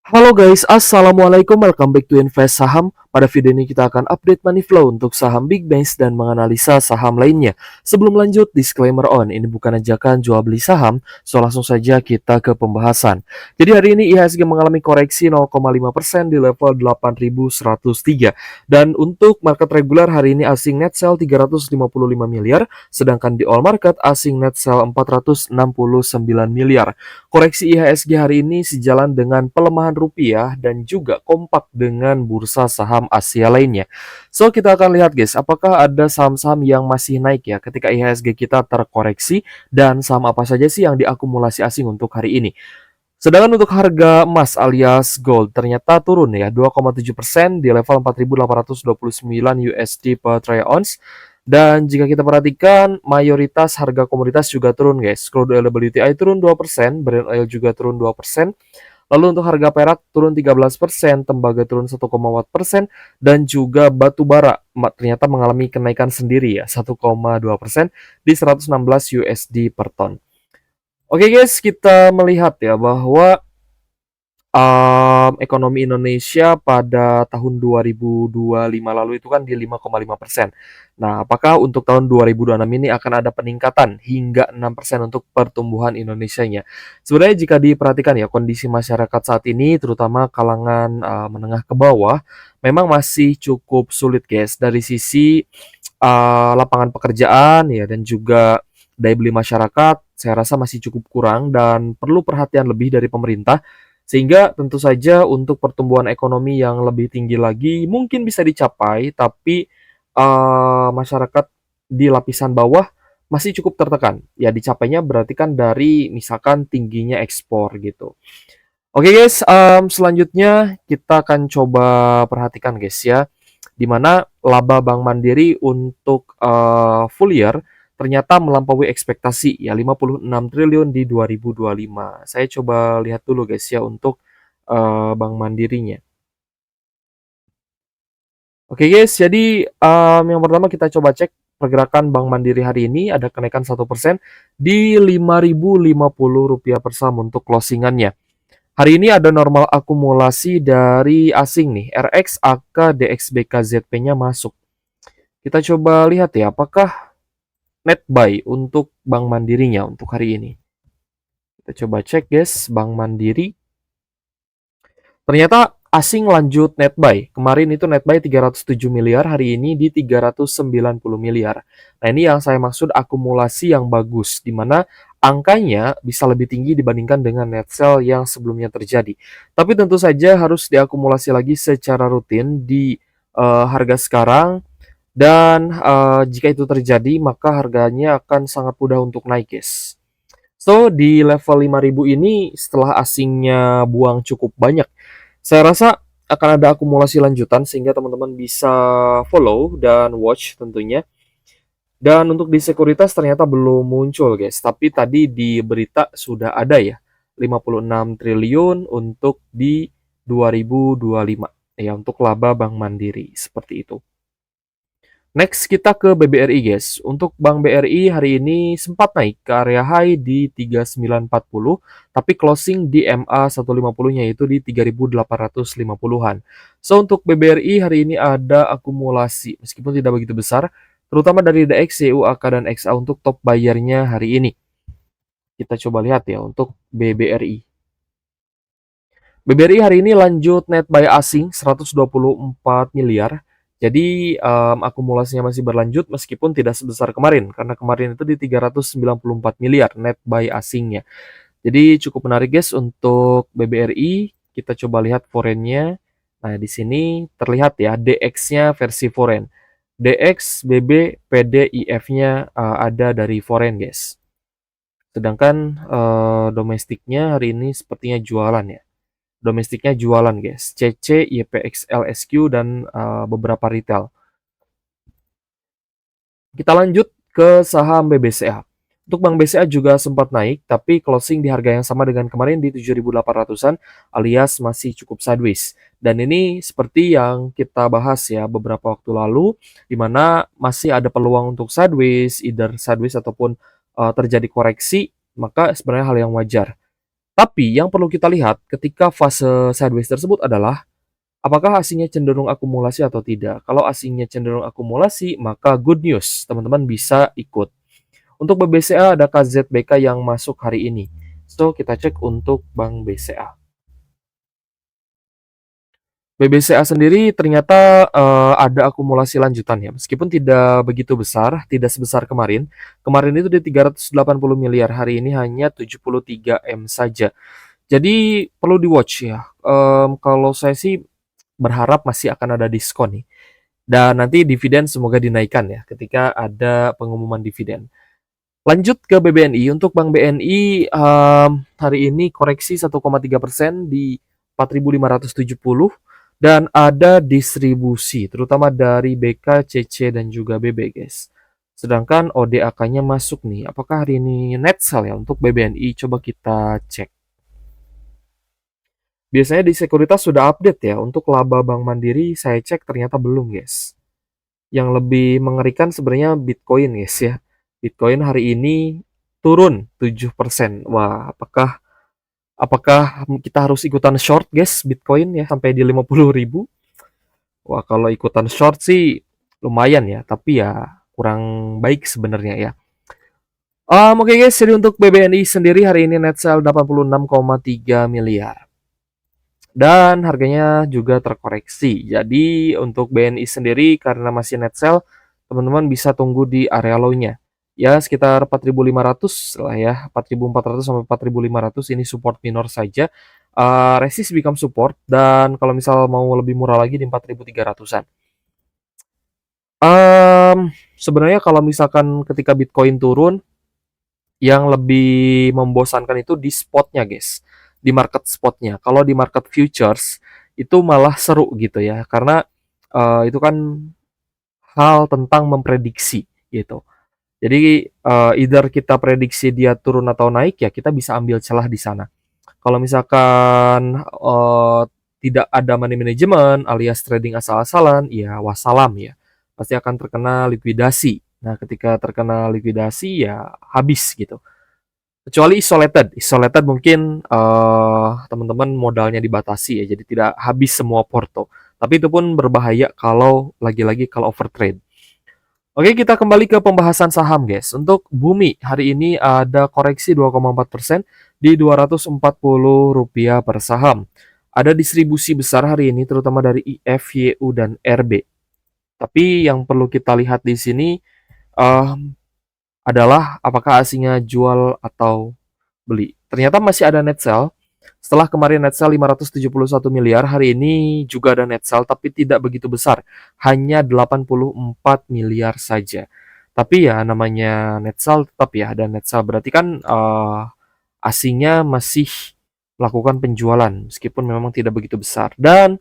Halo guys, assalamualaikum, welcome back to Invest Saham. Pada video ini kita akan update money flow untuk saham big banks dan menganalisa saham lainnya. Sebelum lanjut, disclaimer on, ini bukan ajakan jual beli saham, so langsung saja kita ke pembahasan. Jadi hari ini IHSG mengalami koreksi 0,5% di level 8.103. Dan untuk market regular hari ini asing net sell 355 miliar, sedangkan di all market asing net sell 469 miliar. Koreksi IHSG hari ini sejalan dengan pelemahan rupiah dan juga kompak dengan bursa saham Asia lainnya. So, kita akan lihat guys, apakah ada saham-saham yang masih naik ya ketika IHSG kita terkoreksi dan saham apa saja sih yang diakumulasi asing untuk hari ini. Sedangkan untuk harga emas alias gold ternyata turun ya 2,7% di level 4.829 USD per troy ounce. Dan jika kita perhatikan, mayoritas harga komoditas juga turun guys. Crude oil WTI turun 2%, Brent oil juga turun 2%. Lalu untuk harga perak turun 13%, tembaga turun 1,4%, dan juga batu bara ternyata mengalami kenaikan sendiri ya 1,2% di 116 USD per ton. Oke guys, kita melihat ya bahwa ekonomi Indonesia pada tahun 2025 lalu itu kan di 5,5%. Nah, apakah untuk tahun 2026 ini akan ada peningkatan hingga 6% untuk pertumbuhan Indonesianya? Sebenarnya jika diperhatikan ya kondisi masyarakat saat ini, terutama kalangan menengah ke bawah, memang masih cukup sulit guys dari sisi lapangan pekerjaan ya dan juga daya beli masyarakat. Saya rasa masih cukup kurang dan perlu perhatian lebih dari pemerintah sehingga tentu saja untuk pertumbuhan ekonomi yang lebih tinggi lagi mungkin bisa dicapai, tapi masyarakat di lapisan bawah masih cukup tertekan. Ya dicapainya berarti kan dari misalkan tingginya ekspor gitu. Oke guys, selanjutnya kita akan coba perhatikan guys ya, di mana laba Bank Mandiri untuk full year ternyata melampaui ekspektasi ya 56 triliun di 2025. Saya coba lihat dulu guys ya untuk Bank Mandirinya. Oke guys, jadi yang pertama kita coba cek pergerakan Bank Mandiri hari ini ada kenaikan 1% di Rp5.050 per saham untuk closingannya. Hari ini ada normal akumulasi dari asing nih, RX, AK, DXBK, ZP-nya masuk. Kita coba lihat ya, apakah net buy untuk Bank Mandirinya untuk hari ini. Kita coba cek guys, Bank Mandiri. Ternyata asing lanjut net buy. Kemarin itu net buy 307 miliar, hari ini di 390 miliar. Nah ini yang saya maksud akumulasi yang bagus, di mana angkanya bisa lebih tinggi dibandingkan dengan net sell yang sebelumnya terjadi. Tapi tentu saja harus diakumulasi lagi secara rutin di harga sekarang dan jika itu terjadi maka harganya akan sangat mudah untuk naik guys. So di level 5.000 ini setelah asingnya buang cukup banyak, saya rasa akan ada akumulasi lanjutan sehingga teman-teman bisa follow dan watch tentunya. Dan untuk di sekuritas ternyata belum muncul guys, tapi tadi di berita sudah ada ya 56 triliun untuk di 2025 ya untuk laba Bank Mandiri seperti itu. Next kita ke BBRI guys. Untuk Bank BRI hari ini sempat naik ke area high di 3940, tapi closing di MA 150-nya yaitu di 3850-an. So untuk BBRI hari ini ada akumulasi meskipun tidak begitu besar, terutama dari DX, CU, AK dan XA untuk top bayarnya hari ini. Kita coba lihat ya untuk BBRI. BBRI hari ini lanjut net buy asing 124 miliar. Jadi akumulasinya masih berlanjut meskipun tidak sebesar kemarin karena kemarin itu di 394 miliar net buy asingnya. Jadi cukup menarik guys untuk BBRI. Kita coba lihat foreign-nya. Nah, di sini terlihat ya DX-nya versi foreign. DX, BB, PD, IF-nya ada dari foreign guys. Sedangkan domestiknya hari ini sepertinya jualan ya. Domestiknya jualan guys, CC, YPXL, SQ, dan beberapa retail. Kita lanjut ke saham BBCA. Untuk Bank BCA juga sempat naik, tapi closing di harga yang sama dengan kemarin di 7.800-an alias masih cukup sideways. Dan ini seperti yang kita bahas ya beberapa waktu lalu, di mana masih ada peluang untuk sideways, either sideways ataupun terjadi koreksi, maka sebenarnya hal yang wajar. Tapi yang perlu kita lihat ketika fase sideways tersebut adalah apakah asingnya cenderung akumulasi atau tidak. Kalau asingnya cenderung akumulasi, maka good news, teman-teman bisa ikut. Untuk BBCA ada KZBK yang masuk hari ini. So, kita cek untuk Bank BCA. BBCA sendiri ternyata ada akumulasi lanjutan ya, meskipun tidak begitu besar, tidak sebesar kemarin. Kemarin itu di 380 miliar, hari ini hanya 73 M saja. Jadi perlu di-watch ya. Kalau saya sih berharap masih akan ada diskon nih. Dan nanti dividen semoga dinaikkan ya ketika ada pengumuman dividen. Lanjut ke BBNI. Untuk Bank BNI hari ini koreksi 1,3% di 4.570 dan ada distribusi terutama dari BK, CC dan juga BB guys. Sedangkan ODAK-nya masuk nih. Apakah hari ini net sell ya untuk BBNI? Coba kita cek. Biasanya di sekuritas sudah update ya. Untuk laba Bank Mandiri saya cek ternyata belum guys. Yang lebih mengerikan sebenarnya Bitcoin guys ya. Bitcoin hari ini turun 7%. Wah, apakah kita harus ikutan short guys Bitcoin ya sampai di 50.000? Wah, kalau ikutan short sih lumayan ya, tapi ya kurang baik sebenarnya ya. Oke guys, jadi untuk BBNI sendiri hari ini net sale 86,3 miliar. Dan harganya juga terkoreksi. Jadi untuk BNI sendiri karena masih net sell, teman-teman bisa tunggu di area low-nya. Ya sekitar 4.500 lah ya, 4.400 sampai 4.500 ini support minor saja. Resist become support dan kalau misal mau lebih murah lagi di 4.300-an. Sebenarnya kalau misalkan ketika Bitcoin turun, yang lebih membosankan itu di spotnya guys, di market spotnya. Kalau di market futures itu malah seru gitu ya, karena itu kan hal tentang memprediksi gitu. Jadi either kita prediksi dia turun atau naik ya kita bisa ambil celah di sana. Kalau misalkan tidak ada money management alias trading asal-asalan, ya wassalam ya, pasti akan terkena likuidasi. Nah ketika terkena likuidasi ya habis gitu. Kecuali isolated mungkin teman-teman modalnya dibatasi ya, jadi tidak habis semua porto. Tapi itu pun berbahaya kalau lagi-lagi kalau overtrade. Oke, kita kembali ke pembahasan saham, guys. Untuk Bumi, hari ini ada koreksi 2,4% di Rp240 per saham. Ada distribusi besar hari ini, terutama dari IF, YU, dan RB. Tapi yang perlu kita lihat di sini eh, adalah apakah asingnya jual atau beli. Ternyata masih ada net sell. Setelah kemarin net sell 571 miliar, hari ini juga ada net sell tapi tidak begitu besar, hanya 84 miliar saja. Tapi ya namanya net sell tetap ya ada net sell, berarti kan asingnya masih melakukan penjualan meskipun memang tidak begitu besar. Dan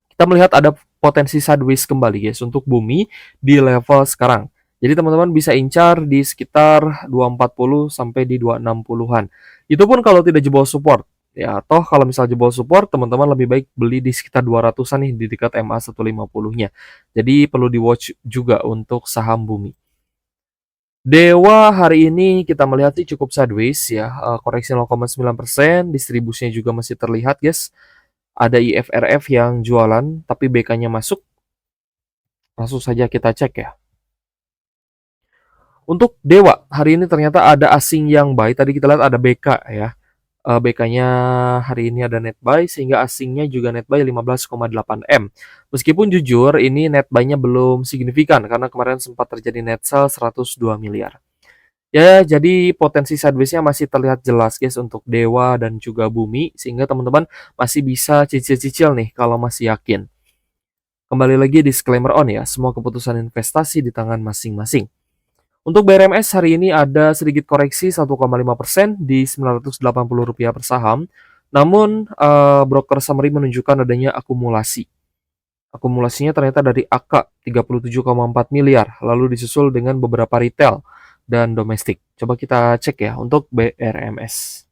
kita melihat ada potensi sideways kembali guys untuk Bumi di level sekarang. Jadi teman-teman bisa incar di sekitar 240 sampai di 260-an. Itu pun kalau tidak jebol support. Ya, toh kalau misal jebol support, teman-teman lebih baik beli di sekitar 200-an nih di dekat MA 150-nya. Jadi perlu di watch juga untuk saham Bumi. Dewa hari ini kita melihat sih cukup sideways ya, koreksi 0,9%, distribusinya juga masih terlihat guys. Ada IFRF yang jualan, tapi BK-nya masuk. Langsung saja kita cek ya. Untuk Dewa, hari ini ternyata ada asing yang buy. Tadi kita lihat ada BK ya. BK-nya hari ini ada net buy, sehingga asingnya juga net buy 15,8 M. Meskipun jujur, ini net buy-nya belum signifikan, karena kemarin sempat terjadi net sell 102 miliar. Ya, jadi potensi sideways-nya masih terlihat jelas guys untuk Dewa dan juga Bumi, sehingga teman-teman masih bisa cicil-cicil nih kalau masih yakin. Kembali lagi disclaimer on ya, semua keputusan investasi di tangan masing-masing. Untuk BRMS hari ini ada sedikit koreksi 1,5% di Rp980 per saham. Namun broker summary menunjukkan adanya akumulasi. Akumulasinya ternyata dari AK 37,4 miliar, lalu disusul dengan beberapa retail dan domestik. Coba kita cek ya untuk BRMS.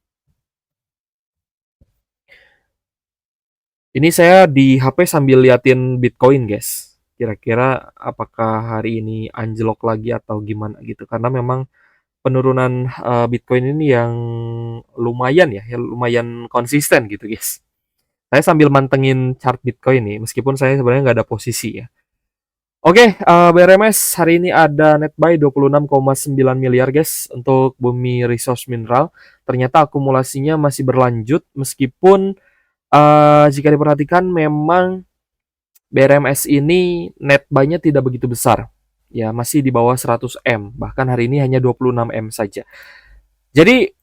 Ini saya di HP sambil liatin Bitcoin, guys. Kira-kira apakah hari ini anjlok lagi atau gimana gitu. Karena memang penurunan Bitcoin ini yang lumayan ya, yang lumayan konsisten gitu guys. Saya sambil mantengin chart Bitcoin nih, meskipun saya sebenarnya nggak ada posisi ya. Oke, BRMS hari ini ada net buy 26,9 miliar guys untuk Bumi Resource Mineral. Ternyata akumulasinya masih berlanjut meskipun jika diperhatikan memang BRMS ini net buy-nya tidak begitu besar. Ya, masih di bawah 100 M, bahkan hari ini hanya 26 M saja. Jadi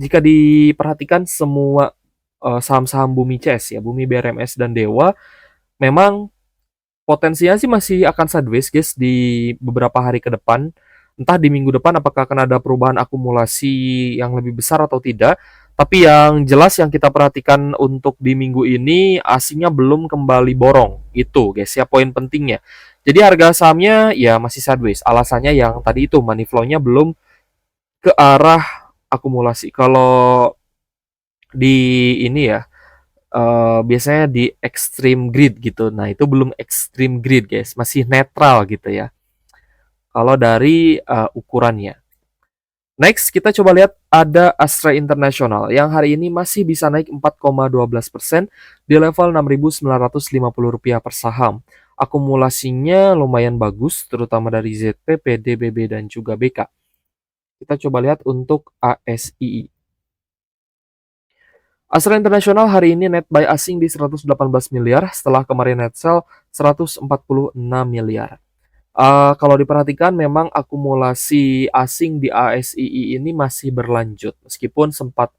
jika diperhatikan semua saham-saham Bumi CS ya, Bumi, BRMS dan Dewa memang potensinya sih masih akan sideways guys di beberapa hari ke depan. Entah di minggu depan apakah akan ada perubahan akumulasi yang lebih besar atau tidak. Tapi yang jelas yang kita perhatikan untuk di minggu ini asingnya belum kembali borong. Itu guys ya poin pentingnya. Jadi harga sahamnya ya masih sideways. Alasannya yang tadi itu money flow-nya belum ke arah akumulasi. Kalau di ini ya biasanya di extreme grid gitu. Nah, itu belum extreme grid, guys. Masih netral gitu ya. Kalau dari ukurannya. Next, kita coba lihat ada Astra International yang hari ini masih bisa naik 4,12% di level Rp6.950 per saham. Akumulasinya lumayan bagus, terutama dari ZP, PDBB, dan juga BK. Kita coba lihat untuk ASII. Astra International hari ini net buy asing di 118 miliar setelah kemarin net sell 146 miliar. Kalau diperhatikan memang akumulasi asing di ASII ini masih berlanjut meskipun sempat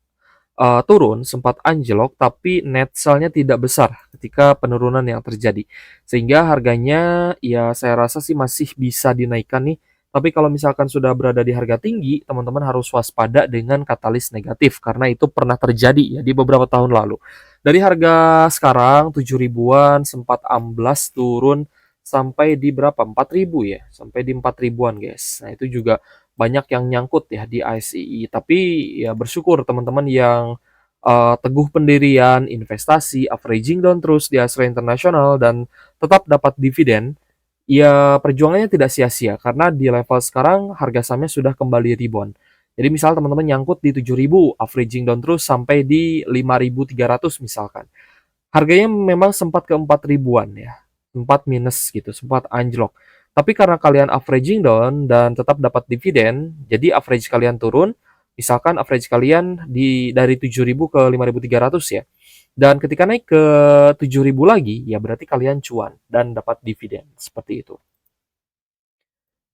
turun, sempat anjlok, tapi net sell-nya tidak besar ketika penurunan yang terjadi. Sehingga harganya ya saya rasa sih masih bisa dinaikkan nih. Tapi kalau misalkan sudah berada di harga tinggi, teman-teman harus waspada dengan katalis negatif karena itu pernah terjadi ya di beberapa tahun lalu. Dari harga sekarang 7 ribuan sempat amblas turun sampai di berapa? 4.000 ya, sampai di 4 ribuan guys. Nah, itu juga banyak yang nyangkut ya di ASII. Tapi ya bersyukur teman-teman yang teguh pendirian, investasi, averaging down terus di Astra International dan tetap dapat dividen, ya perjuangannya tidak sia-sia karena di level sekarang harga sahamnya sudah kembali rebound. Jadi misal teman-teman nyangkut di 7.000, averaging down terus sampai di 5.300 misalkan. Harganya memang sempat ke 4 ribuan ya. Sempat minus gitu, sempat anjlok. Tapi karena kalian averaging down dan tetap dapat dividen, jadi average kalian turun, misalkan average kalian dari 7.000 ke 5.300 ya. Dan ketika naik ke 7.000 lagi, ya berarti kalian cuan dan dapat dividen. Seperti itu.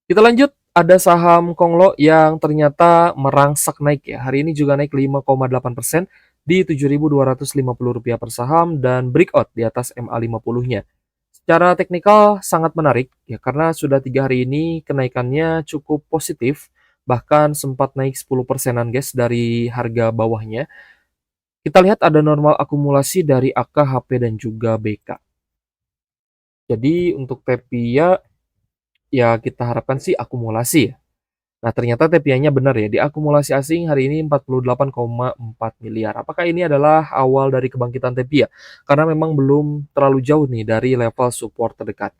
Kita lanjut, ada saham Konglo yang ternyata merangsak naik ya. Hari ini juga naik 5,8% di Rp7.250 per saham dan breakout di atas MA50-nya. Secara teknikal sangat menarik ya karena sudah 3 hari ini kenaikannya cukup positif, bahkan sempat naik 10%-an guys dari harga bawahnya. Kita lihat ada normal akumulasi dari AK, HP, dan juga BK. Jadi untuk Tepia ya kita harapkan sih akumulasi ya. Nah, ternyata Tepianya benar ya, di akumulasi asing hari ini 48,4 miliar. Apakah ini adalah awal dari kebangkitan Tepia? Karena memang belum terlalu jauh nih dari level support terdekat.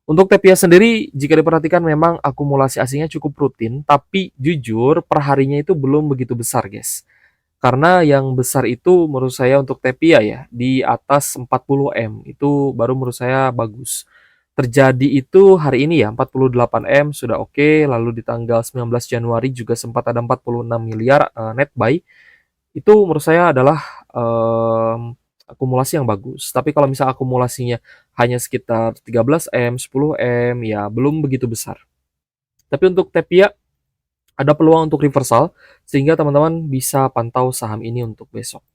Untuk Tepia sendiri, jika diperhatikan memang akumulasi asingnya cukup rutin, tapi jujur perharinya itu belum begitu besar guys. Karena yang besar itu menurut saya untuk Tepia ya, di atas 40 M, itu baru menurut saya bagus. Terjadi itu hari ini ya, 48 M sudah oke, lalu di tanggal 19 Januari juga sempat ada 46 miliar net buy. Itu menurut saya adalah akumulasi yang bagus. Tapi kalau misal akumulasinya hanya sekitar 13 M, 10 M, ya belum begitu besar. Tapi untuk Tepia ada peluang untuk reversal sehingga teman-teman bisa pantau saham ini untuk besok.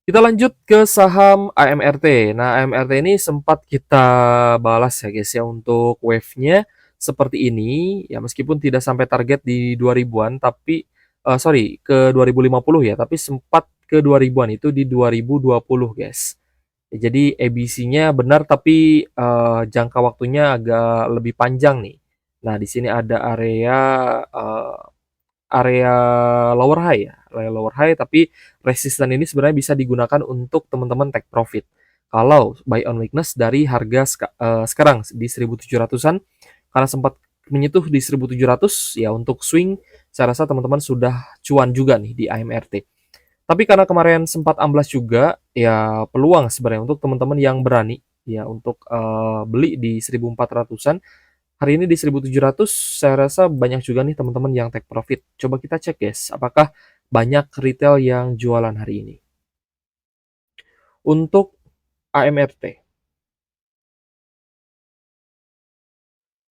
Kita lanjut ke saham AMRT. Nah, AMRT ini sempat kita balas ya guys ya untuk wave-nya seperti ini. Ya meskipun tidak sampai target di 2000-an tapi sorry ke 2050 ya, tapi sempat ke 2000-an itu di 2020 guys. Ya, jadi ABC-nya benar tapi jangka waktunya agak lebih panjang nih. Nah, di sini ada area lower high ya, area lower high tapi resisten ini sebenarnya bisa digunakan untuk teman-teman take profit. Kalau buy on weakness dari harga sekarang di 1700-an karena sempat menyentuh di 1.700 ya untuk swing saya rasa teman-teman sudah cuan juga nih di AMRT. Tapi karena kemarin sempat amblas juga, ya peluang sebenarnya untuk teman-teman yang berani ya untuk, beli di 1.400-an, hari ini di 1.700 saya rasa banyak juga nih teman-teman yang take profit. Coba kita cek guys, apakah banyak retail yang jualan hari ini. Untuk AMRT,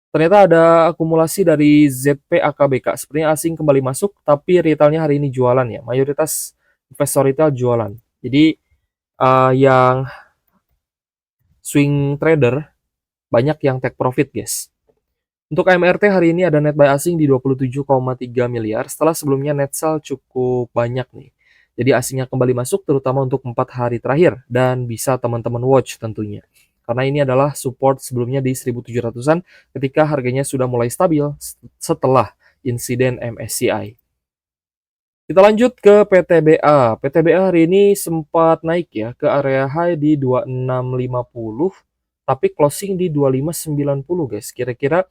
ternyata ada akumulasi dari ZPAKBK, sepertinya asing kembali masuk, tapi retailnya hari ini jualan ya, mayoritas investor retail jualan. Jadi, yang swing trader banyak yang take profit guys. Untuk AMRT hari ini ada net buy asing di 27,3 miliar setelah sebelumnya net sell cukup banyak nih. Jadi asingnya kembali masuk terutama untuk 4 hari terakhir dan bisa teman-teman watch tentunya. Karena ini adalah support sebelumnya di 1.700-an ketika harganya sudah mulai stabil setelah insiden MSCI. Kita lanjut ke PTBA. PTBA hari ini sempat naik ya ke area high di 2650 tapi closing di 2590 guys. Kira-kira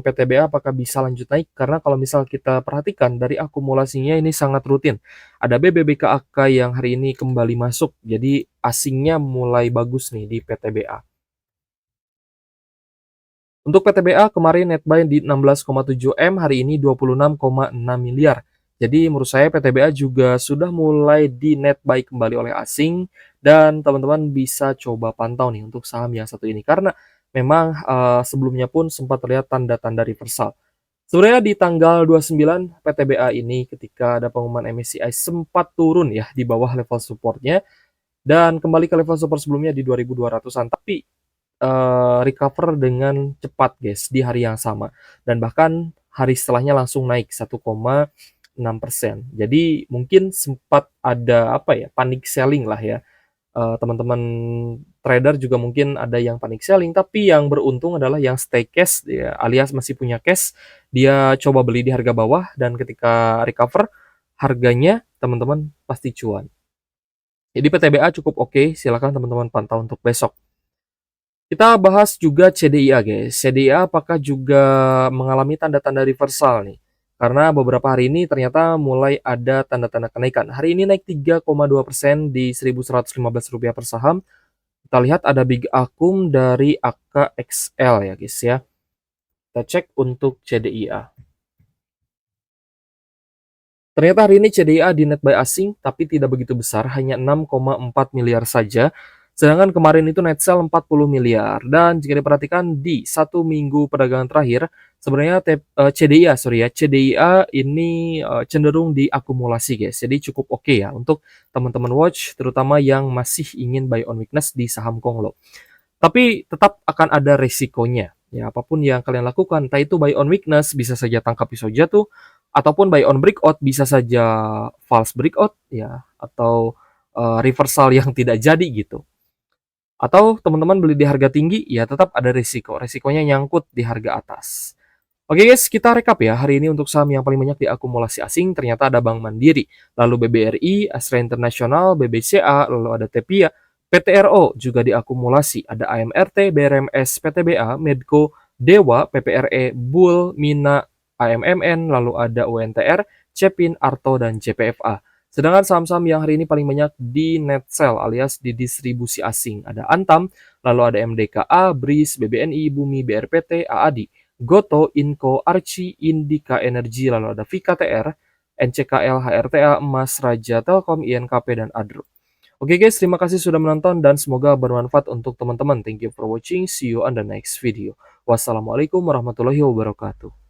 PTBA apakah bisa lanjut naik? Karena kalau misal kita perhatikan dari akumulasinya ini sangat rutin. Ada BBBKAK yang hari ini kembali masuk, jadi asingnya mulai bagus nih di PTBA. Untuk PTBA kemarin net buy di 16,7 M, hari ini 26,6 miliar. Jadi menurut saya PTBA juga sudah mulai di net buy kembali oleh asing dan teman-teman bisa coba pantau nih untuk saham yang satu ini karena memang sebelumnya pun sempat terlihat tanda-tanda reversal. Sebenarnya di tanggal 29 PTBA ini ketika ada pengumuman MSCI sempat turun ya di bawah level supportnya dan kembali ke level support sebelumnya di 2.200-an tapi recover dengan cepat guys di hari yang sama dan bahkan hari setelahnya langsung naik 1,6%. Jadi mungkin sempat ada apa ya panic selling lah ya. Teman-teman trader juga mungkin ada yang panic selling tapi yang beruntung adalah yang stay cash ya, alias masih punya cash dia coba beli di harga bawah dan ketika recover harganya teman-teman pasti cuan. Jadi PTBA cukup oke, silakan teman-teman pantau untuk besok. Kita bahas juga CDIA guys. CDIA apakah juga mengalami tanda-tanda reversal nih? Karena beberapa hari ini ternyata mulai ada tanda-tanda kenaikan. Hari ini naik 3,2% di Rp1.115 per saham. Kita lihat ada big akum dari AKXL ya guys ya. Kita cek untuk CDIA. Ternyata hari ini CDIA di net buy asing tapi tidak begitu besar, hanya 6,4 miliar saja. Sedangkan kemarin itu net sell 40 miliar. Dan jika diperhatikan di satu minggu perdagangan terakhir, sebenarnya CDIA ini cenderung diakumulasi guys. Jadi cukup oke ya untuk teman-teman watch, terutama yang masih ingin buy on weakness di saham Konglo. Tapi tetap akan ada resikonya. Ya, apapun yang kalian lakukan, entah itu buy on weakness, bisa saja tangkap pisau jatuh, ataupun buy on breakout, bisa saja false breakout, ya, atau reversal yang tidak jadi gitu. Atau teman-teman beli di harga tinggi, ya tetap ada risiko. Risikonya nyangkut di harga atas. Oke guys, kita rekap ya. Hari ini untuk saham yang paling banyak diakumulasi asing, ternyata ada Bank Mandiri, lalu BBRI, Astra International, BBCA, lalu ada Tepia, PTRO juga diakumulasi. Ada AMRT, BRMS, PTBA, Medco, Dewa, PPRE, Bull, Mina, AMMN, lalu ada UNTR, Cepin, Arto, dan JPFA. Sedangkan saham-saham yang hari ini paling banyak di net sell alias di distribusi asing. Ada Antam, lalu ada MDKA, BRIS, BBNI, Bumi, BRPT, AADI, Goto, Inco, Archie, Indika Energi, lalu ada VKTR, NCKL, HRTA, Emas, Raja, Telkom, INKP, dan Adro. Oke guys, terima kasih sudah menonton dan semoga bermanfaat untuk teman-teman. Thank you for watching. See you on the next video. Wassalamualaikum warahmatullahi wabarakatuh.